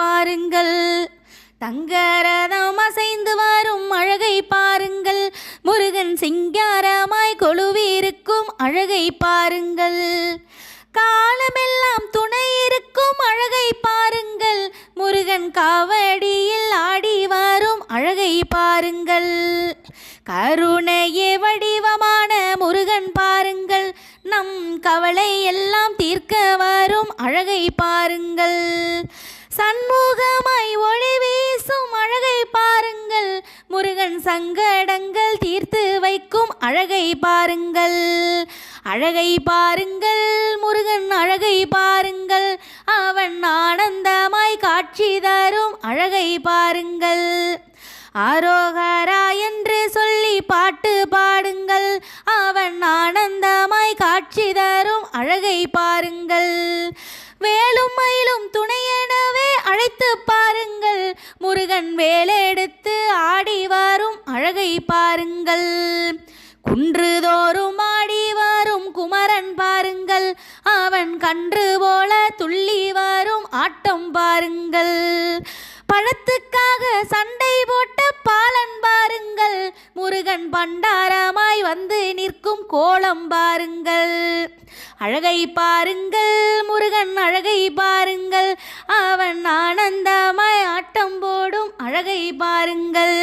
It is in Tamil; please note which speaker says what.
Speaker 1: பாருங்கள். தங்கரதம் அசைந்து வரும் அழகை பாருங்கள். முருகன் சிங்காரமாய் கொலுவிருக்கும் அழகை பாருங்கள். காலமெல்லாம் துணை இருக்கும் அழகை பாருங்கள். முருகன் காவடியில் ஆடி வரும் அழகை பாருங்கள். கருணையே வடிவமான முருகன் பாருங்கள். நம் கவலை எல்லாம் தீர்க்க வரும் அழகை பாருங்கள். சண்முகமாய் ஒளி வீசும் அழகை பாருங்கள். முருகன் சங்கடங்கள் தீர்த்து வைக்கும் அழகை பாருங்கள். அழகை பாருங்கள், முருகன் அழகை பாருங்கள். அவன் ஆனந்தமாய் காட்சி தரும் அழகை பாருங்கள். ஆரோகரா என்று சொல்லி பாட்டு பாடுங்கள். அவன் ஆனந்தமாய் காட்சி தரும் அழகை பாருங்கள். வேலும் மயிலும் துணையெனவே அழைத்து பாருங்கள். முருகன் வேலெடுத்து ஆடி வரும் அழகை பாருங்கள். குன்றுதோறும் ஆடி வரும் குமரன் பாருங்கள். அவன் கன்று போல துள்ளி வரும் ஆட்டம் பாருங்கள். பழத்துக்காக சண்டை போட்ட பாலன் பாருங்கள். முருகன் பண்டாரமாய் வந்து நிற்கும் கோலம் பாருங்கள். அழகை பாருங்கள், முருகன் அழகை பாருங்கள். அவன் ஆனந்தமாய் ஆட்டம் போடும் அழகை பாருங்கள்.